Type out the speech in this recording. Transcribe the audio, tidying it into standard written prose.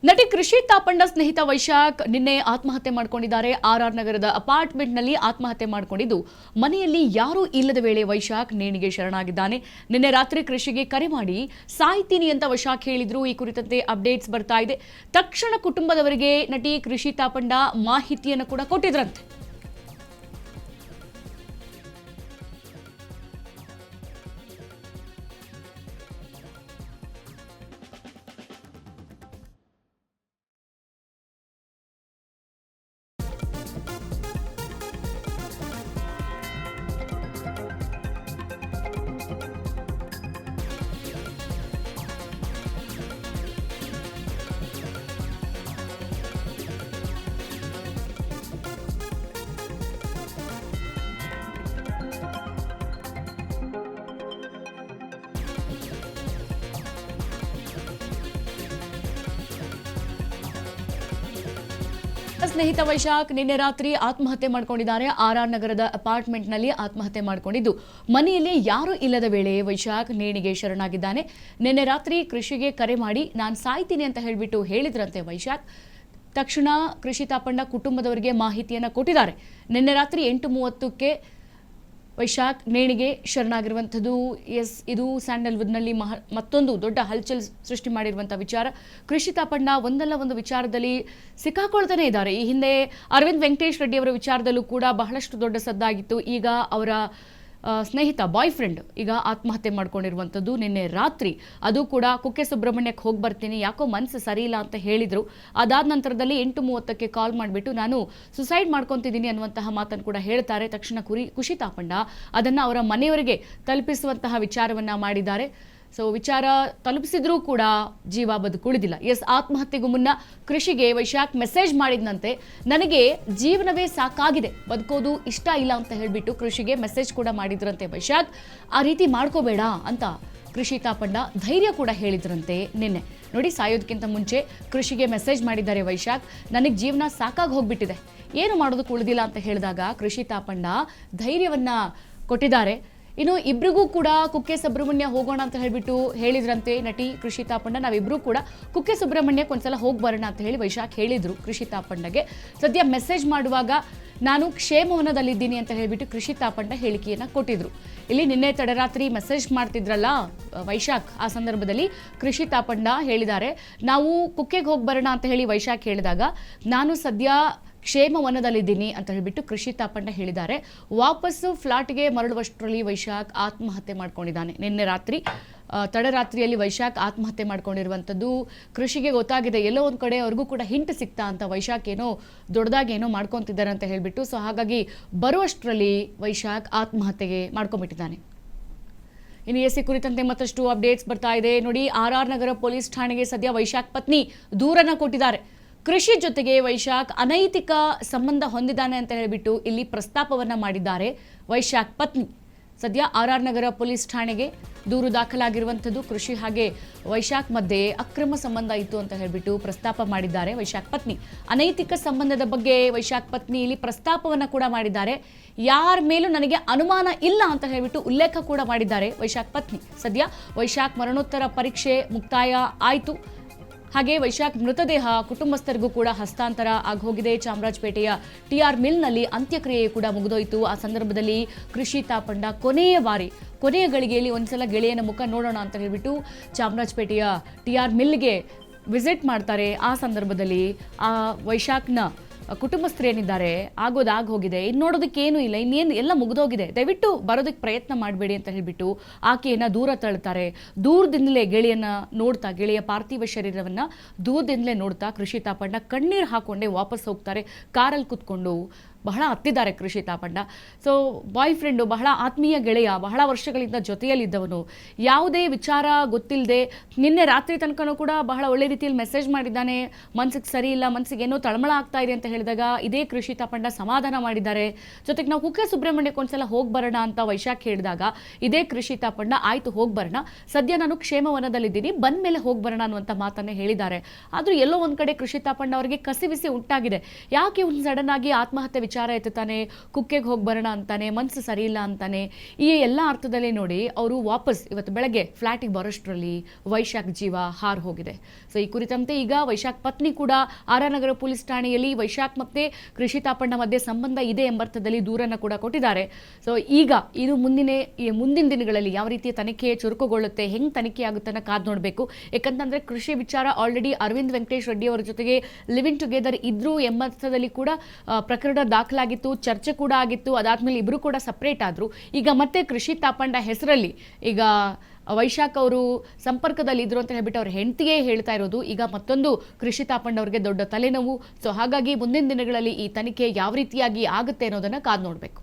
ನಟಿ ಕೃಷಿ ತಾಪಣ್ಣ ಸ್ನೇಹಿತ ವೈಶಾಖ್ ನಿನ್ನೆ ಆತ್ಮಹತ್ಯೆ ಮಾಡಿಕೊಂಡಿದ್ದಾರೆ. ಆರ್ಆರ್ ನಗರದ ಅಪಾರ್ಟ್ಮೆಂಟ್ನಲ್ಲಿ ಆತ್ಮಹತ್ಯೆ ಮಾಡಿಕೊಂಡಿದ್ದು, ಮನೆಯಲ್ಲಿ ಯಾರೂ ಇಲ್ಲದ ವೇಳೆ ವೈಶಾಖ್ ನೇಣಿಗೆ ಶರಣಾಗಿದ್ದಾನೆ. ನಿನ್ನೆ ರಾತ್ರಿ ಕೃಷಿಗೆ ಕರೆ ಮಾಡಿ ಸಾಯ್ತೀನಿ ಅಂತ ವೈಶಾಖ್ ಹೇಳಿದ್ರು. ಈ ಕುರಿತಂತೆ ಅಪ್ಡೇಟ್ಸ್ ಬರ್ತಾ ಇದೆ. ತಕ್ಷಣ ಕುಟುಂಬದವರಿಗೆ ನಟಿ ಕೃಷಿ ತಾಪಣ್ಣ ಮಾಹಿತಿಯನ್ನು ಕೂಡ ಕೊಟ್ಟಿದ್ರಂತೆ. ಸ್ನೇಹಿತ ವೈಶಾಖ್ ನಿನ್ನೆ ರಾತ್ರಿ ಆತ್ಮಹತ್ಯೆ ಮಾಡಿಕೊಂಡಿದ್ದಾರೆ. ಆರ್ಆರ್ ನಗರದ ಅಪಾರ್ಟ್ಮೆಂಟ್ನಲ್ಲಿ ಆತ್ಮಹತ್ಯೆ ಮಾಡಿಕೊಂಡಿದ್ದು, ಮನೆಯಲ್ಲಿ ಯಾರೂ ಇಲ್ಲದ ವೇಳೆ ವೈಶಾಖ್ ನೇಣಿಗೆ ಶರಣಾಗಿದ್ದಾನೆ. ನಿನ್ನೆ ರಾತ್ರಿ ಕೃಷಿಗೆ ಕರೆ ಮಾಡಿ ನಾನು ಸಾಯ್ತೀನಿ ಅಂತ ಹೇಳಿದ್ರಂತೆ ವೈಶಾಖ್. ತಕ್ಷಣ ಕೃಷಿ ತಾಪಣ್ಣ ಕುಟುಂಬದವರಿಗೆ ಮಾಹಿತಿಯನ್ನು ಕೊಟ್ಟಿದ್ದಾರೆ. ನಿನ್ನೆ ರಾತ್ರಿ 8:30ಕ್ಕೆ ವೈಶಾಖ್ ನೇಣಿಗೆ ಶರಣಾಗಿರುವಂಥದ್ದು. ಇದು ಸ್ಯಾಂಡಲ್ವುಡ್ನಲ್ಲಿ ಮತ್ತೊಂದು ದೊಡ್ಡ ಹಲ್ಚಲ್ ಸೃಷ್ಟಿ ಮಾಡಿರುವಂಥ ವಿಚಾರ. ಕೃಷಿ ತಾಪಣ್ಣ ಒಂದಲ್ಲ ಒಂದು ವಿಚಾರದಲ್ಲಿ ಸಿಕ್ಕಾಕೊಳ್ತಾನೆ ಇದ್ದಾರೆ. ಈ ಹಿಂದೆ ಅರವಿಂದ್ ವೆಂಕಟೇಶ್ ರೆಡ್ಡಿ ಅವರ ವಿಚಾರದಲ್ಲೂ ಕೂಡ ಬಹಳಷ್ಟು ದೊಡ್ಡ ಸದ್ದಾಗಿತ್ತು. ಈಗ ಅವರ ಸ್ನೇಹಿತ ಬಾಯ್ ಫ್ರೆಂಡ್ ಈಗ ಆತ್ಮಹತ್ಯೆ ಮಾಡ್ಕೊಂಡಿರುವಂಥದ್ದು ನಿನ್ನೆ ರಾತ್ರಿ. ಅದು ಕೂಡ ಕುಕ್ಕೆ ಸುಬ್ರಹ್ಮಣ್ಯಕ್ಕೆ ಹೋಗಿ ಬರ್ತೀನಿ, ಯಾಕೋ ಮನಸ್ಸು ಸರಿ ಇಲ್ಲ ಅಂತ ಹೇಳಿದರು. ಅದಾದ ನಂತರದಲ್ಲಿ 8:30ಕ್ಕೆ ಕಾಲ್ ಮಾಡಿಬಿಟ್ಟು ನಾನು ಸುಸೈಡ್ ಮಾಡ್ಕೊತಿದ್ದೀನಿ ಅನ್ನುವಂತಹ ಮಾತನ್ನು ಕೂಡ ಹೇಳ್ತಾರೆ. ತಕ್ಷಣ ಖುಷಿ ತಾಪಣ್ಣ ಅದನ್ನು ಅವರ ಮನೆಯವರಿಗೆ ತಲುಪಿಸುವಂತಹ ವಿಚಾರವನ್ನು ಮಾಡಿದ್ದಾರೆ. ಸೊ ವಿಚಾರ ತಲುಪಿಸಿದ್ರೂ ಕೂಡ ಜೀವ ಬದುಕುಳಿದಿಲ್ಲ. ಆತ್ಮಹತ್ಯೆಗೂ ಮುನ್ನ ಕೃಷಿಗೆ ವೈಶಾಖ್ ಮೆಸೇಜ್ ಮಾಡಿದ್ನಂತೆ, ನನಗೆ ಜೀವನವೇ ಸಾಕಾಗಿದೆ, ಬದುಕೋದು ಇಷ್ಟ ಇಲ್ಲ ಅಂತ ಹೇಳಿಬಿಟ್ಟು ಕೃಷಿಗೆ ಮೆಸೇಜ್ ಕೂಡ ಮಾಡಿದ್ರಂತೆ ವೈಶಾಖ್. ಆ ರೀತಿ ಮಾಡ್ಕೋಬೇಡ ಅಂತ ಕೃಷಿ ತಾಪಣ್ಣ ಧೈರ್ಯ ಕೂಡ ಹೇಳಿದ್ರಂತೆ ನಿನ್ನೆ. ನೋಡಿ, ಸಾಯೋದಕ್ಕಿಂತ ಮುಂಚೆ ಕೃಷಿಗೆ ಮೆಸೇಜ್ ಮಾಡಿದ್ದಾರೆ ವೈಶಾಖ್. ನನಗೆ ಜೀವನ ಸಾಕಾಗಿ ಹೋಗ್ಬಿಟ್ಟಿದೆ, ಏನು ಮಾಡೋದಕ್ಕೆ ಉಳಿದಿಲ್ಲ ಅಂತ ಹೇಳಿದಾಗ ಕೃಷಿ ತಾಪಣ್ಣ ಧೈರ್ಯವನ್ನ ಕೊಟ್ಟಿದ್ದಾರೆ. ಇನ್ನು ಇಬ್ರಿಗೂ ಕೂಡ ಕುಕ್ಕೆ ಸುಬ್ರಹ್ಮಣ್ಯ ಹೋಗೋಣ ಅಂತ ಹೇಳಿದ್ರಂತೆ ನಟಿ ಕೃಷಿ ತಾಪಣ್ಣ. ನಾವಿಬ್ರು ಕೂಡ ಕುಕ್ಕೆ ಸುಬ್ರಹ್ಮಣ್ಯಕ್ಕೆ ಒಂದ್ಸಲ ಹೋಗಿ ಬರೋಣ ಅಂತ ಹೇಳಿ ವೈಶಾಖ್ ಹೇಳಿದ್ರು ಕೃಷಿ ತಾಪಣ್ಣಗೆ. ಸದ್ಯ ಮೆಸೇಜ್ ಮಾಡುವಾಗ ನಾನು ಕ್ಷೇಮವನದಲ್ಲಿದ್ದೀನಿ ಅಂತ ಹೇಳಿಬಿಟ್ಟು ಕೃಷಿ ತಾಪಣ್ಣ ಹೇಳಿಕೆಯನ್ನು ಕೊಟ್ಟಿದ್ರು. ಇಲ್ಲಿ ನಿನ್ನೆ ತಡರಾತ್ರಿ ಮೆಸೇಜ್ ಮಾಡ್ತಿದ್ರಲ್ಲ ವೈಶಾಖ್, ಆ ಸಂದರ್ಭದಲ್ಲಿ ಕೃಷಿ ತಾಪಣ್ಣ ಹೇಳಿದ್ದಾರೆ, ನಾವು ಕುಕ್ಕೆಗೆ ಹೋಗಿ ಬರೋಣ ಅಂತ ಹೇಳಿ ವೈಶಾಖ್ ಹೇಳಿದಾಗ ನಾನು ಸದ್ಯ ಕ್ಷೇಮವನದಲ್ಲಿದ್ದೀನಿ ಅಂತ ಹೇಳಿಬಿಟ್ಟು ಕೃಷಿ ತಾಪಣ್ಣ ಹೇಳಿದ್ದಾರೆ. ವಾಪಸ್ಸು ಫ್ಲಾಟ್ಗೆ ಮರಳುವಷ್ಟರಲ್ಲಿ ವೈಶಾಖ್ ಆತ್ಮಹತ್ಯೆ ಮಾಡ್ಕೊಂಡಿದ್ದಾನೆ. ನಿನ್ನೆ ರಾತ್ರಿ ತಡರಾತ್ರಿಯಲ್ಲಿ ವೈಶಾಖ್ ಆತ್ಮಹತ್ಯೆ ಮಾಡ್ಕೊಂಡಿರುವಂಥದ್ದು. ಕೃಷಿಗೆ ಗೊತ್ತಾಗಿದೆ, ಎಲ್ಲೋ ಒಂದು ಕಡೆ ಅವ್ರಿಗೂ ಕೂಡ ಹಿಂಟ್ ಸಿಗ್ತಾ ಅಂತ ವೈಶಾಖ್ ಏನೋ ದೊಡ್ಡದಾಗಿ ಏನೋ ಮಾಡ್ಕೊತಿದ್ದಾರೆ ಅಂತ ಹೇಳಿಬಿಟ್ಟು. ಸೊ ಹಾಗಾಗಿ ಬರುವಷ್ಟರಲ್ಲಿ ವೈಶಾಖ್ ಆತ್ಮಹತ್ಯೆಗೆ ಮಾಡ್ಕೊಂಡ್ಬಿಟ್ಟಿದ್ದಾನೆ. ಇನ್ನು ಎಸಿ ಕುರಿತಂತೆ ಮತ್ತಷ್ಟು ಅಪ್ಡೇಟ್ಸ್ ಬರ್ತಾ ಇದೆ. ನೋಡಿ, ಆರ್ಆರ್ ನಗರ ಪೊಲೀಸ್ ಠಾಣೆಗೆ ಸದ್ಯ ವೈಶಾಖ್ ಪತ್ನಿ ದೂರನ್ನ ಕೊಟ್ಟಿದ್ದಾರೆ. ಕೃಷಿ ಜೊತೆಗೆ ವೈಶಾಖ್ ಅನೈತಿಕ ಸಂಬಂಧ ಹೊಂದಿದ್ದಾನೆ ಅಂತ ಹೇಳಿಬಿಟ್ಟು ಇಲ್ಲಿ ಪ್ರಸ್ತಾಪವನ್ನ ಮಾಡಿದ್ದಾರೆ ವೈಶಾಖ್ ಪತ್ನಿ. ಸದ್ಯ ಆರ್ಆರ್ ನಗರ ಪೊಲೀಸ್ ಠಾಣೆಗೆ ದೂರು ದಾಖಲಾಗಿರುವಂಥದ್ದು. ಕೃಷಿ ಹಾಗೆ ವೈಶಾಖ್ ಮಧ್ಯೆ ಅಕ್ರಮ ಸಂಬಂಧ ಇತ್ತು ಅಂತ ಹೇಳಿಬಿಟ್ಟು ಪ್ರಸ್ತಾಪ ಮಾಡಿದ್ದಾರೆ ವೈಶಾಖ್ ಪತ್ನಿ. ಅನೈತಿಕ ಸಂಬಂಧದ ಬಗ್ಗೆ ವೈಶಾಖ್ ಪತ್ನಿ ಇಲ್ಲಿ ಪ್ರಸ್ತಾಪವನ್ನ ಕೂಡ ಮಾಡಿದ್ದಾರೆ. ಯಾರ ಮೇಲೂ ನನಗೆ ಅನುಮಾನ ಇಲ್ಲ ಅಂತ ಹೇಳಿಬಿಟ್ಟು ಉಲ್ಲೇಖ ಕೂಡ ಮಾಡಿದ್ದಾರೆ ವೈಶಾಖ್ ಪತ್ನಿ. ಸದ್ಯ ವೈಶಾಖ್ ಮರಣೋತ್ತರ ಪರೀಕ್ಷೆ ಮುಕ್ತಾಯ ಆಯಿತು. ಹಾಗೆ ವೈಶಾಖ್ ಮೃತದೇಹ ಕುಟುಂಬಸ್ಥರಿಗೂ ಕೂಡ ಹಸ್ತಾಂತರ ಆಗೋಗಿದೆ. ಚಾಮರಾಜಪೇಟೆಯ ಟಿಆರ್ ಮಿಲ್ನಲ್ಲಿ ಅಂತ್ಯಕ್ರಿಯೆ ಕೂಡ ಮುಗಿದೋಯ್ತು. ಆ ಸಂದರ್ಭದಲ್ಲಿ ಕೃಷಿ ತಾಪಣ್ಣ ಕೊನೆಯ ಗಳಿಗೆಯಲ್ಲಿ ಒಂದ್ಸಲ ಗೆಳೆಯನ ಮುಖ ನೋಡೋಣ ಅಂತ ಹೇಳಿಬಿಟ್ಟು ಚಾಮರಾಜಪೇಟೆಯ ಟಿಆರ್ ಮಿಲ್ಗೆ ವಿಸಿಟ್ ಮಾಡ್ತಾರೆ. ಆ ಸಂದರ್ಭದಲ್ಲಿ ಆ ವೈಶಾಖ್ನ ಕುಟುಂಬಸ್ಥರೇನಿದ್ದಾರೆ ಹೋಗಿದೆ, ಇನ್ನು ನೋಡೋದಕ್ಕೆ ಏನೂ ಇಲ್ಲ, ಇನ್ನೇನು ಎಲ್ಲ ಮುಗಿದೋಗಿದೆ, ದಯವಿಟ್ಟು ಬರೋದಕ್ಕೆ ಪ್ರಯತ್ನ ಮಾಡಬೇಡಿ ಅಂತ ಹೇಳಿಬಿಟ್ಟು ಆಕೆಯನ್ನು ದೂರ ತಳ್ತಾರೆ. ದೂರದಿಂದಲೇ ಗೆಳೆಯ ಪಾರ್ಥಿವ ಶರೀರವನ್ನು ದೂರದಿಂದಲೇ ನೋಡ್ತಾ ಕೃಷಿ ತಾಪಣ್ಣ ಕಣ್ಣೀರು ಹಾಕೊಂಡೇ ವಾಪಸ್ ಹೋಗ್ತಾರೆ. ಕಾರಲ್ಲಿ ಕೂತ್ಕೊಂಡು ಬಹಳ ಹತ್ತಿದ್ದಾರೆ ಕೃಷಿ ತಾಪಣ್ಣ. ಸೊ ಬಾಯ್ ಫ್ರೆಂಡು, ಬಹಳ ಆತ್ಮೀಯ ಗೆಳೆಯ, ಬಹಳ ವರ್ಷಗಳಿಂದ ಜೊತೆಯಲ್ಲಿದ್ದವನು, ಯಾವುದೇ ವಿಚಾರ ಗೊತ್ತಿಲ್ಲದೆ ನಿನ್ನೆ ರಾತ್ರಿ ತನಕನೂ ಕೂಡ ಬಹಳ ಒಳ್ಳೆ ರೀತಿಯಲ್ಲಿ ಮೆಸೇಜ್ ಮಾಡಿದ್ದಾನೆ. ಮನ್ಸಿಗೆ ಸರಿ ಇಲ್ಲ, ಮನಸ್ಸಿಗೆ ಏನೋ ತಳಮಳ ಆಗ್ತಾ ಇದೆ ಅಂತ ಹೇಳಿದಾಗ ಇದೇ ಕೃಷಿ ತಾಪಣ್ಣ ಸಮಾಧಾನ ಮಾಡಿದ್ದಾರೆ. ಜೊತೆಗೆ ನಾವು ಕುಕ್ಕೆ ಸುಬ್ರಹ್ಮಣ್ಯಕ್ಕೆ ಒಂದ್ಸಲ ಹೋಗಿ ಬರೋಣ ಅಂತ ವೈಶಾಖ್ ಹೇಳಿದಾಗ ಇದೇ ಕೃಷಿ ತಾಪಣ್ಣ ಆಯ್ತು ಹೋಗಿ ಬರೋಣ, ಸದ್ಯ ನಾನು ಕ್ಷೇಮವನದಲ್ಲಿದ್ದೀನಿ, ಬಂದ ಮೇಲೆ ಹೋಗಿ ಬರೋಣ ಅನ್ನುವಂಥ ಮಾತನ್ನೇ ಹೇಳಿದ್ದಾರೆ. ಆದರೂ ಎಲ್ಲೋ ಒಂದು ಕಡೆ ಕೃಷಿ ತಾಪಣ್ಣ ಅವರಿಗೆ ಕಸಿವಿಸಿ ಉಂಟಾಗಿದೆ. ಯಾಕೆ ಒಂದು ಸಡನ್ ಆಗಿ ಆತ್ಮಹತ್ಯೆ ವಿಚಾರ ಎತ್ತುತ್ತಾನೆ, ಕುಕ್ಕೆಗೆ ಹೋಗಿ ಬರೋಣ ಅಂತಾನೆ, ಮನಸ್ಸು ಸರಿ ಇಲ್ಲ ಅಂತಾನೆ. ಈ ಎಲ್ಲ ಅರ್ಥದಲ್ಲಿ ನೋಡಿ ಅವರು ವಾಪಸ್ ಇವತ್ತು ಬೆಳಗ್ಗೆ ಫ್ಲ್ಯಾಟಿಗೆ ಬರೋಷ್ಟರಲ್ಲಿ ವೈಶಾಖ್ ಜೀವ ಹಾರು ಹೋಗಿದೆ. ಸೊ ಈ ಕುರಿತಂತೆ ಈಗ ವೈಶಾಖ್ ಪತ್ನಿ ಕೂಡ ಆರ್ಆರ್ ಪೊಲೀಸ್ ಠಾಣೆಯಲ್ಲಿ ವೈಶಾಖ್ ಮತ್ತೆ ಕೃಷಿ ತಾಪಣ್ಣ ಮಧ್ಯೆ ಸಂಬಂಧ ಇದೆ ಎಂಬರ್ಥದಲ್ಲಿ ದೂರನ್ನು ಕೂಡ ಕೊಟ್ಟಿದ್ದಾರೆ. ಸೊ ಈಗ ಇದು ಮುಂದಿನ ದಿನಗಳಲ್ಲಿ ಯಾವ ರೀತಿಯ ತನಿಖೆ ಚುರುಕುಗೊಳ್ಳುತ್ತೆ, ಹೆಂಗೆ ತನಿಖೆ ಆಗುತ್ತೆ ಅನ್ನೋ ಕಾದು ನೋಡಬೇಕು. ಯಾಕಂತಂದ್ರೆ ಕೃಷಿ ವಿಚಾರ ಆಲ್ರೆಡಿ ಅರವಿಂದ್ ವೆಂಕಟೇಶ್ ರೆಡ್ಡಿ ಅವರ ಜೊತೆಗೆ ಲಿವಿಂಗ್ ಟುಗೆದರ್ ಇದ್ರು ಎಂಬರ್ಥದಲ್ಲಿ ಕೂಡ ಪ್ರಕರಣ ದಾಖಲಾಗಿತ್ತು, ಚರ್ಚೆ ಕೂಡ ಆಗಿತ್ತು. ಅದಾದ್ಮೇಲೆ ಇಬ್ರು ಕೂಡ ಸಪರೇಟ್ ಆದ್ರು. ಈಗ ಮತ್ತೆ ಕೃಷಿ ತಾಪಂಡ ಹೆಸರಲ್ಲಿ ಈಗ ವೈಶಾಖ್ ಅವರು ಸಂಪರ್ಕದಲ್ಲಿ ಇದ್ರು ಅಂತ ಹೇಳ್ಬಿಟ್ಟು ಅವ್ರ ಹೆಂಡತಿಯೇ ಹೇಳ್ತಾ ಇರೋದು. ಈಗ ಮತ್ತೊಂದು ಕೃಷಿ ತಾಪಂಡ ಅವರಿಗೆ ದೊಡ್ಡ ತಲೆನೋವು. ಸೊ ಹಾಗಾಗಿ ಮುಂದಿನ ದಿನಗಳಲ್ಲಿ ಈ ತನಿಖೆ ಯಾವ ರೀತಿಯಾಗಿ ಆಗುತ್ತೆ ಅನ್ನೋದನ್ನ ಕಾದು ನೋಡಬೇಕು.